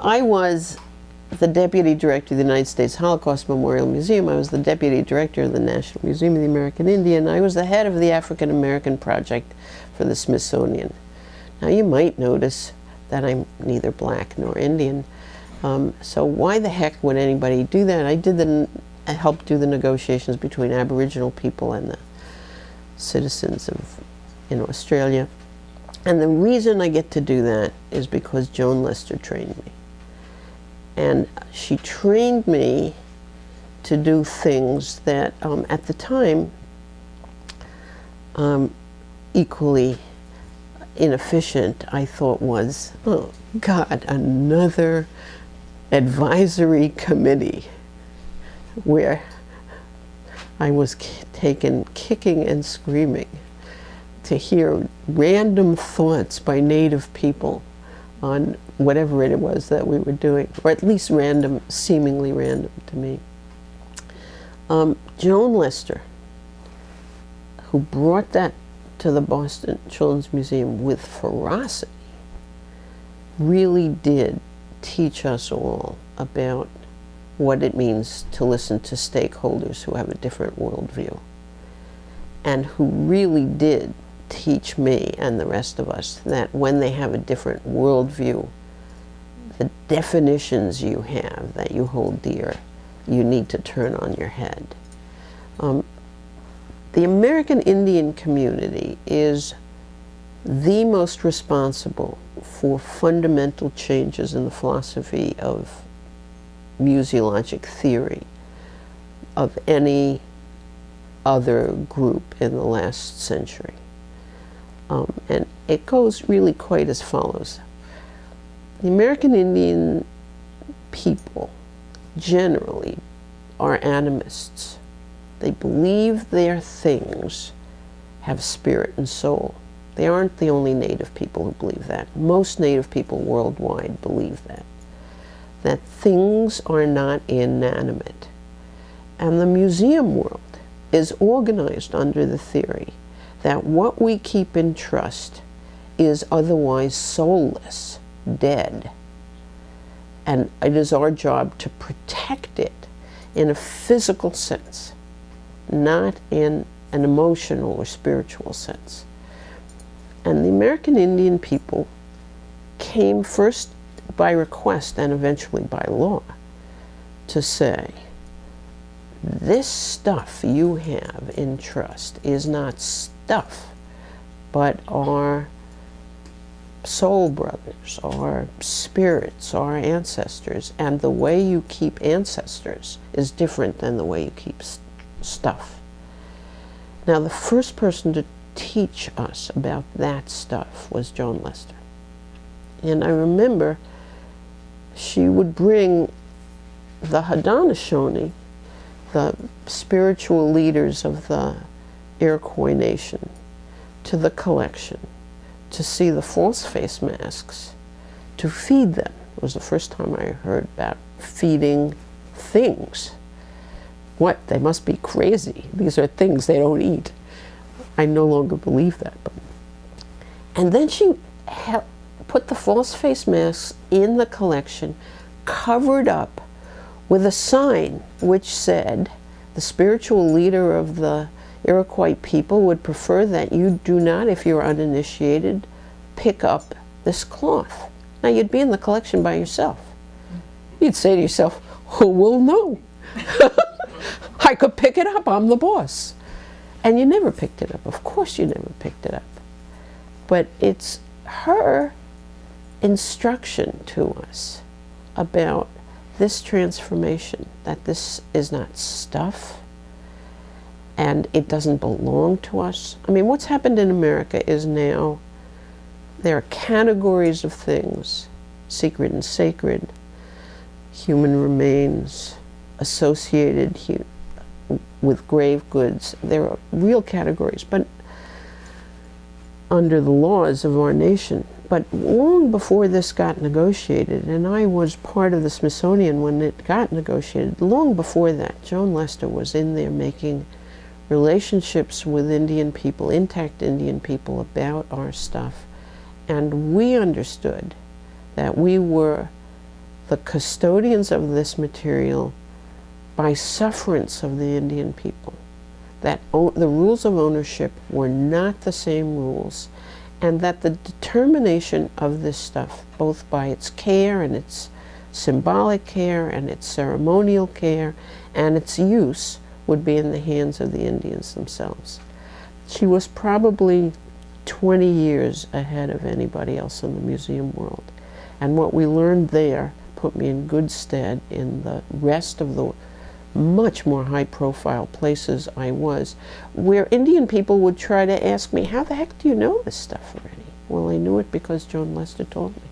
I was the deputy director of the United States Holocaust Memorial Museum. I was the deputy director of the National Museum of the American Indian. I was the head of the African American Project for the Smithsonian. Now you might notice that I'm neither black nor Indian. So why the heck would anybody do that? I helped do the negotiations between Aboriginal people and the citizens in Australia. And the reason I get to do that is because Joan Lester trained me. And she trained me to do things that, at the time, equally inefficient, I thought was, oh God, another advisory committee where I was taken kicking and screaming to hear random thoughts by Native people on whatever it was that we were doing, or at least random, seemingly random to me. Joan Lester, who brought that to the Boston Children's Museum with ferocity, really did teach us all about what it means to listen to stakeholders who have a different worldview, and who really did teach me and the rest of us that when they have a different worldview, the definitions you have that you hold dear, you need to turn on your head. The American Indian community is the most responsible for fundamental changes in the philosophy of museologic theory of any other group in the last century. And it goes really quite as follows. The American Indian people generally are animists. They believe their things have spirit and soul. They aren't the only Native people who believe that. Most Native people worldwide believe that things are not inanimate. And the museum world is organized under the theory that what we keep in trust is otherwise soulless, dead. And it is our job to protect it in a physical sense, not in an emotional or spiritual sense. And the American Indian people came first by request and eventually by law to say, this stuff you have in trust is not stuff, but our soul brothers, our spirits, our ancestors, and the way you keep ancestors is different than the way you keep stuff. Now, the first person to teach us about that stuff was Joan Lester. And I remember she would bring the Haudenosaunee, the spiritual leaders of the Iroquois nation, to the collection to see the false face masks, to feed them. It was the first time I heard about feeding things. What? They must be crazy. These are things they don't eat. I no longer believe that. And then she put the false face masks in the collection, covered up with a sign which said, the spiritual leader of the Iroquois people would prefer that you do not, if you're uninitiated, pick up this cloth. Now, you'd be in the collection by yourself. You'd say to yourself, who will know? I could pick it up, I'm the boss. And you never picked it up. Of course you never picked it up. But it's her instruction to us about this transformation, that this is not stuff, and it doesn't belong to us. I mean, what's happened in America is now there are categories of things, secret and sacred, human remains, associated with grave goods. There are real categories, but under the laws of our nation. But long before this got negotiated, and I was part of the Smithsonian when it got negotiated, long before that, Joan Lester was in there making relationships with Indian people, intact Indian people, about our stuff. And we understood that we were the custodians of this material by sufferance of the Indian people, that the rules of ownership were not the same rules, and that the determination of this stuff, both by its care and its symbolic care and its ceremonial care and its use, would be in the hands of the Indians themselves. She was probably 20 years ahead of anybody else in the museum world. And what we learned there put me in good stead in the rest of the much more high-profile places I was, where Indian people would try to ask me, how the heck do you know this stuff already? Well, I knew it because Joan Lester told me.